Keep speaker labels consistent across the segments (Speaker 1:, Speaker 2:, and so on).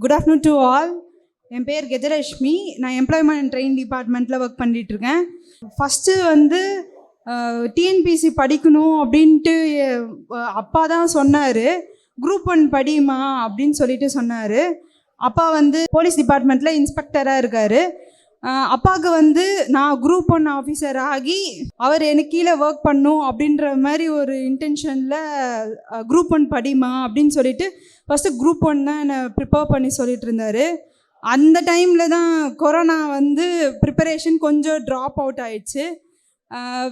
Speaker 1: Good afternoon to all. என் பேர் கெஜலட்சுமி. நான் எம்ப்ளாய்மெண்ட் அண்ட் ட்ரெயின் டிபார்ட்மெண்ட்டில் ஒர்க் பண்ணிகிட்ருக்கேன். ஃபஸ்ட்டு டிஎன்பிசி படிக்கணும் அப்படின்ட்டு அப்பா தான் சொன்னார். குரூப் 1 படிமா அப்படின்னு சொல்லிட்டு சொன்னார். அப்பா போலீஸ் டிபார்ட்மெண்ட்டில் இன்ஸ்பெக்டராக இருக்கார். அப்பாவுக்கு நான் குரூப் 1 ஆஃபீஸர் ஆகி அவர் எனக்கு கீழே ஒர்க் பண்ணும் அப்படின்ற மாதிரி ஒரு இன்டென்ஷனில் குரூப் 1 படிமா அப்படின்னு சொல்லிட்டு ஃபஸ்ட்டு குரூப் 1 தான் என்னை ப்ரிப்பேர் பண்ணி சொல்லிட்டு இருந்தார். அந்த டைமில் தான் கொரோனா ப்ரிப்பரேஷன் கொஞ்சம் ட்ராப் அவுட் ஆயிடுச்சு.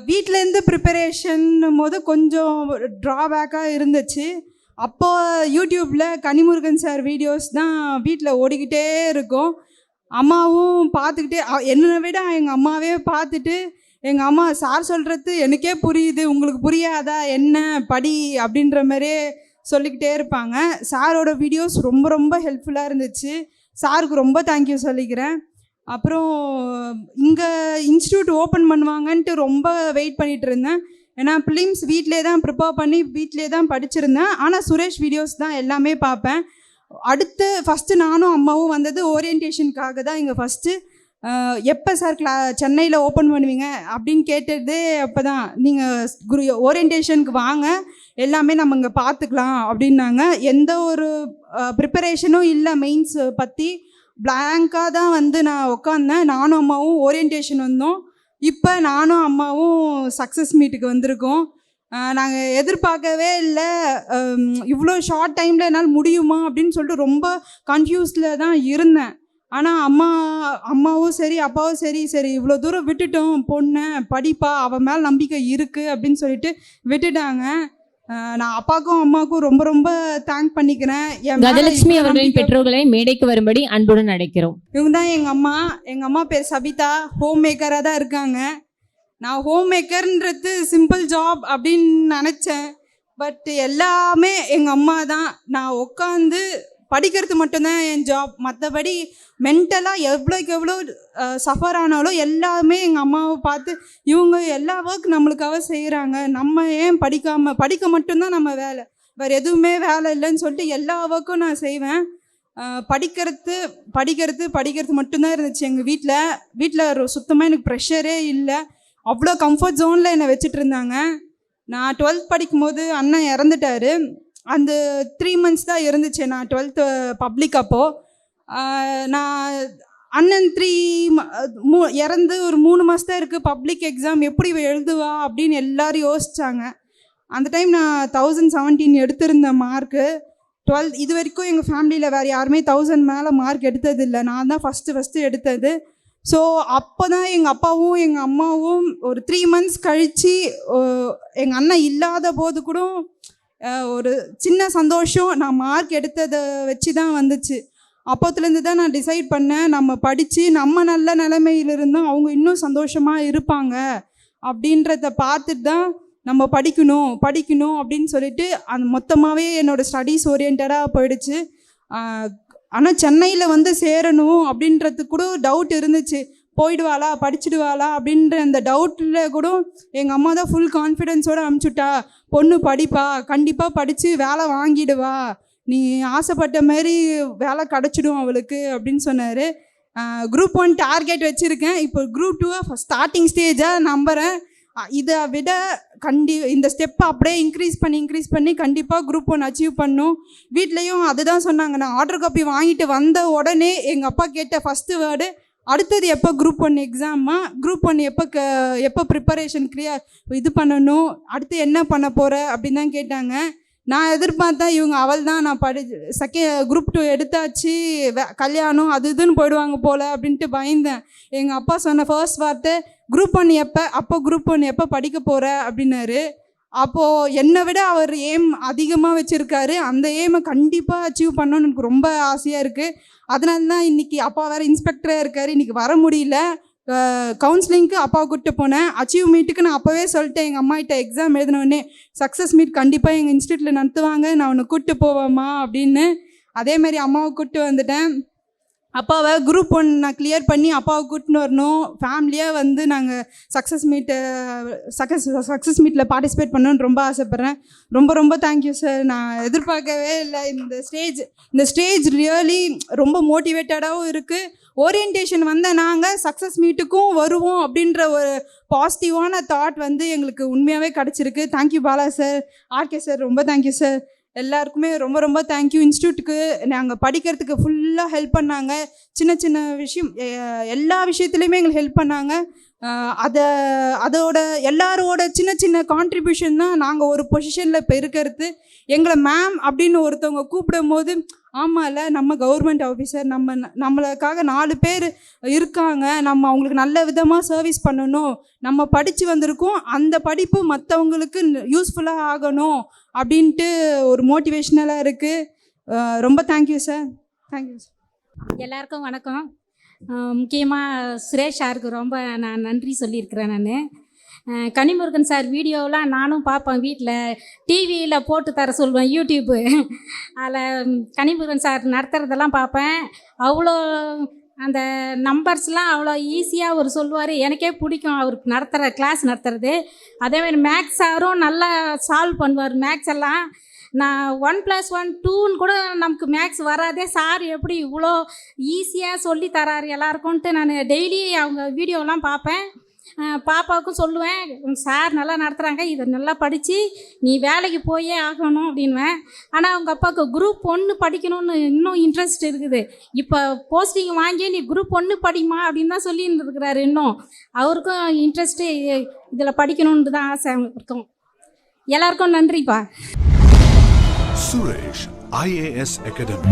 Speaker 1: வீட்டிலேருந்து ப்ரிப்பரேஷன் போது கொஞ்சம் ட்ராபேக்காக இருந்துச்சு. அப்போ யூடியூப்பில் கனிமுருகன் சார் வீடியோஸ் தான் வீட்டில் ஓடிக்கிட்டே இருக்கும். அம்மாவும் பார்த்துக்கிட்டே, என்னை விட எங்கள் அம்மாவே பார்த்துட்டு, எங்கள் அம்மா சார் சொல்கிறது எனக்கே புரியுது, உங்களுக்கு புரியாதா என்ன படி அப்படின்ற மாதிரியே சொல்லிக்கிட்டே இருப்பாங்க. சாரோட வீடியோஸ் ரொம்ப ரொம்ப ஹெல்ப்ஃபுல்லாக இருந்துச்சு. சாருக்கு ரொம்ப தேங்க்யூ சொல்லிக்கிறேன். அப்புறம் இங்கே இன்ஸ்டியூட் ஓப்பன் பண்ணுவாங்கன்ட்டு ரொம்ப வெயிட் பண்ணிகிட்டு இருந்தேன். ஏன்னா ஃபிலிம்ஸ் வீட்டிலே தான் ப்ரிப்பேர் பண்ணி வீட்டிலே தான் படிச்சிருந்தேன். ஆனால் சுரேஷ் வீடியோஸ் தான் எல்லாமே பார்ப்பேன். ஃபஸ்ட்டு நானும் அம்மாவும் ஓரியன்டேஷனுக்காக தான். இங்கே ஃபஸ்ட்டு எப்போ சார் சென்னையில் ஓப்பன் பண்ணுவீங்க அப்படின்னு கேட்டதே அப்போ தான். நீங்கள் ஓரியன்டேஷனுக்கு வாங்க, எல்லாமே நம்ம இங்கே பார்த்துக்கலாம் அப்படின்னாங்க. எந்த ஒரு ப்ரிப்பரேஷனும் இல்லை. மெயின்ஸ் பற்றி பிளாங்காக தான் நான் உட்காந்தேன். நானும் அம்மாவும் ஓரியன்டேஷன் வந்தோம். இப்போ நானும் அம்மாவும் சக்ஸஸ் மீட்டுக்கு வந்திருக்கோம். நாங்கள் எதிர்பார்க்கவே இல்லை, இவ்வளோ ஷார்ட் டைமில் என்னால் முடியுமா அப்படின்னு சொல்லிட்டு ரொம்ப கன்ஃபியூஸில் தான் இருந்தேன். ஆனால் அம்மாவும் சரி அப்பாவும் சரி இவ்வளோ தூரம் விட்டுட்டோம், பொண்ணை படிப்பா, அவன் மேலே நம்பிக்கை இருக்குது அப்படின்னு சொல்லிட்டு விட்டுட்டாங்க. நான் அப்பாவுக்கும் அம்மாவுக்கும் ரொம்ப ரொம்ப தேங்க் பண்ணிக்கிறேன்.
Speaker 2: கஜலட்சுமி அவர்களின் பெற்றோர்களை மேடைக்கு வரும்படி அன்புடன் அழைக்கிறோம்.
Speaker 1: இவங்க தான் எங்கள் அம்மா பேர் சபிதா. ஹோம் மேக்கராக தான் இருக்காங்க. நான் ஹோம் மேக்கர்ன்றது சிம்பிள் ஜாப் அப்படின்னு நினச்சேன். பட் எல்லாமே எங்கள் அம்மா தான். நான் உட்காந்து படிக்கிறது மட்டும்தான் என் ஜாப். மற்றபடி மென்டலாக எவ்வளோக்கு எவ்வளோ சஃபர் ஆனாலும் எல்லாமே எங்கள் அம்மாவை பார்த்து இவங்க எல்லா ஒர்க் நம்மளுக்காக செய்கிறாங்க, நம்ம ஏன் படிக்க மட்டும்தான் நம்ம வேலை, வேறு எதுவுமே வேலை இல்லைன்னு சொல்லிட்டு எல்லா ஒர்க்கும் நான் செய்வேன். படிக்கிறது மட்டும்தான் இருந்துச்சு எங்கள் வீட்டில் சுத்தமாக எனக்கு ப்ரெஷரே இல்லை. அவ்வளோ கம்ஃபர்ட் ஜோனில் என்னை வச்சுட்டு இருந்தாங்க. நான் 12th படிக்கும்போது அண்ணன் இறந்துட்டார். அந்த 3 months தான் இருந்துச்சு. நான் 12th பப்ளிக். அப்போது நான் அண்ணன் இறந்து ஒரு 3 மாதம் தான் இருக்குது. பப்ளிக் எக்ஸாம் எப்படி எழுதுவா அப்படின்னு எல்லோரும் யோசித்தாங்க. அந்த டைம் நான் 1017 எடுத்திருந்த மார்க்கு. 12 இது வரைக்கும் எங்கள் ஃபேமிலியில் வேறு யாருமே 1000 மேலே மார்க் எடுத்ததில்லை. நான் தான் ஃபஸ்ட்டு எடுத்தது. ஸோ அப்போ தான் எங்கள் அப்பாவும் எங்கள் அம்மாவும் ஒரு 3 months கழித்து, எங்கள் அண்ணன் இல்லாத போது கூட ஒரு சின்ன சந்தோஷம் நான் மார்க் எடுத்ததை வச்சு தான் வந்துச்சு. அப்போத்துலேருந்து தான் நான் டிசைட் பண்ணேன், நம்ம படித்து நம்ம நல்ல நிலைமையில் இருந்தால் அவங்க இன்னும் சந்தோஷமாக இருப்பாங்க அப்படின்றத பார்த்துட்டு தான் நம்ம படிக்கணும் அப்படின்னு சொல்லிட்டு அந்த மொத்தமாகவே என்னோடய ஸ்டடீஸ் ஓரியன்டாக போயிடுச்சு. ஆனால் சென்னையில் சேரணும் அப்படின்றதுக்கு கூட டவுட் இருந்துச்சு. போயிடுவாளா, படிச்சுடுவாளா அப்படின்ற அந்த டவுட்டில் கூட எங்கள் அம்மா தான் ஃபுல் கான்ஃபிடென்ஸோடு அனுப்பிச்சுட்டா. பொண்ணு படிப்பா, கண்டிப்பாக படித்து வேலை வாங்கிடுவா, நீ ஆசைப்பட்ட மாதிரி வேலை கிடச்சிடும் அவளுக்கு அப்படின்னு சொன்னார். குரூப் 1 டார்கெட் வச்சுருக்கேன். இப்போ குரூப் 2 ஸ்டார்டிங் ஸ்டேஜாக நம்புகிறேன். இதை விட இந்த ஸ்டெப்பை அப்படியே இன்க்ரீஸ் பண்ணி கண்டிப்பாக குரூப் 1 அச்சீவ் பண்ணும். வீட்லேயும் அதுதான் சொன்னாங்க. நான் ஆர்டர் காப்பி வாங்கிட்டு வந்த உடனே எங்கள் அப்பா கேட்ட ஃபஸ்ட்டு வேர்டு, அடுத்தது எப்போ குரூப் 1 எக்ஸாமா, குரூப் 1 எப்போ ப்ரிப்பரேஷன் இது பண்ணணும், அடுத்து என்ன பண்ண போகிற அப்படின்னு தான் கேட்டாங்க. நான் எதிர்பார்த்தேன் இவங்க அவள் தான் நான் குரூப் 2 எடுத்தாச்சு, கல்யாணம் அது இதுன்னு போயிடுவாங்க போல் அப்படின்ட்டு பயந்தேன். எங்கள் அப்பா சொன்ன ஃபர்ஸ்ட் வார்த்தை, குரூப் 1 எப்போ படிக்க போகிற அப்படின்னாரு. அப்போது என்னை விட அவர் எய்ம் அதிகமாக வச்சுருக்காரு. அந்த எய்மை கண்டிப்பாக அச்சீவ் பண்ணணும்னு எனக்கு ரொம்ப ஆசையாக இருக்குது. அதனால தான் இன்றைக்கி அப்பா வேறு இன்ஸ்பெக்டராக இருக்கார். இன்றைக்கி வர முடியல. கவுன்சிலிங்க்கு அப்பாவை கூப்பிட்டு போனேன். அச்சீவ் மீட்டுக்கு நான் அப்போவே சொல்லிட்டேன் எங்கள் அம்மாகிட்ட, எக்ஸாம் எழுதினோடனே சக்ஸஸ் மீட் கண்டிப்பாக எங்கள் இன்ஸ்டியூட்டில் நடத்துவாங்க, நான் உன்னை கூப்பிட்டு போவேம்மா அப்படின்னு. அதேமாதிரி அம்மாவை கூப்பிட்டு வந்துட்டேன். அப்பாவை குரூப் 1 நான் கிளியர் பண்ணி அப்பாவை கூட்டின்னு வரணும், ஃபேமிலியாக வந்து நாங்கள் சக்ஸஸ் மீட்டில் பார்ட்டிசிபேட் பண்ணணும்னு ரொம்ப ஆசைப்பட்றேன். ரொம்ப ரொம்ப தேங்க்யூ சார். நான் எதிர்பார்க்கவே இல்லை. இந்த ஸ்டேஜ் ரியலி ரொம்ப மோட்டிவேட்டடாகவும் இருக்குது. ஓரியன்டேஷன் வந்த நாங்கள் சக்ஸஸ் மீட்டுக்கும் வருவோம் அப்படின்ற ஒரு பாசிட்டிவான தாட் வந்து எங்களுக்கு உண்மையாகவே கிடச்சிருக்கு. Thank you Bala sir, RK sir, ரொம்ப தேங்க்யூ சார். எல்லாருக்குமே ரொம்ப ரொம்ப தேங்க்யூ. இன்ஸ்டியூட்டுக்கு நாங்கள் படிக்கிறதுக்கு ஃபுல்லாக ஹெல்ப் பண்ணாங்க. சின்ன சின்ன விஷயம் எல்லா விஷயத்துலையுமே எங்களுக்கு ஹெல்ப் பண்ணாங்க. அதோட எல்லாரோட சின்ன சின்ன கான்ட்ரிபியூஷன் தான் நாங்கள் ஒரு பொசிஷனில் இப்போ இருக்கிறது. எங்களை மேம் அப்படின்னு ஒருத்தவங்க கூப்பிடும் போது ஆமாம்ல, நம்ம கவர்மெண்ட் ஆஃபீஸர், நம்மளுக்காக 4 பேர் இருக்காங்க, நம்ம அவங்களுக்கு நல்ல விதமாக சர்வீஸ் பண்ணணும், நம்ம படித்து வந்திருக்கோம், அந்த படிப்பு மற்றவங்களுக்கு யூஸ்ஃபுல்லாக ஆகணும் அப்படின்ட்டு ஒரு மோட்டிவேஷ்னலாக இருக்குது. ரொம்ப தேங்க்யூ சார். Thank you sir.
Speaker 3: எல்லாருக்கும் வணக்கம். முக்கியமாக சுரேஷ் சாருக்கு ரொம்ப நான் நன்றி சொல்லியிருக்கிறேன். நான் கனிமுருகன் சார் வீடியோலாம் நானும் பார்ப்பேன், வீட்டில் டிவியில் போட்டு தர சொல்வேன், யூடியூப்பு. அதில் கனிமுருகன் சார் நடத்துகிறதெல்லாம் பார்ப்பேன். அவ்வளோ அந்த நம்பர்ஸ்லாம் அவ்வளோ ஈஸியாக அவர் சொல்லுவார். எனக்கே பிடிக்கும் அவருக்கு நடத்துகிற கிளாஸ் நடத்துறது. அதேமாதிரி மேக்ஸ் சாரும் நல்லா சால்வ் பண்ணுவார். மேக்ஸ் எல்லாம் நான் 1+1 2ன்னு கூட நமக்கு மேக்ஸ் வராதே, சார் எப்படி இவ்வளோ ஈஸியாக சொல்லி தராரு எல்லாருக்கும்ன்ட்டு நான் டெய்லி அவங்க வீடியோலாம் பார்ப்பேன். பாப்பாவுக்கும் சொல்லுவேன், சார் நல்லா நடத்துகிறாங்க, இதை நல்லா படித்து நீ வேலைக்கு போயே ஆகணும் அப்படின்வேன். ஆனால் அவங்க அப்பாவுக்கு குரூப் 1 படிக்கணும்னு இன்னும் இன்ட்ரெஸ்ட் இருக்குது. இப்போ போஸ்டிங் வாங்கி நீ குரூப் 1 படிமா அப்படின்னு தான் சொல்லி இருந்துருக்கிறாரு. இன்னும் அவருக்கும் இன்ட்ரெஸ்ட்டு இதில் படிக்கணுன்ட்டு தான் ஆசை இருக்கும். எல்லாருக்கும் நன்றிப்பா.
Speaker 4: Suresh IAS Academy.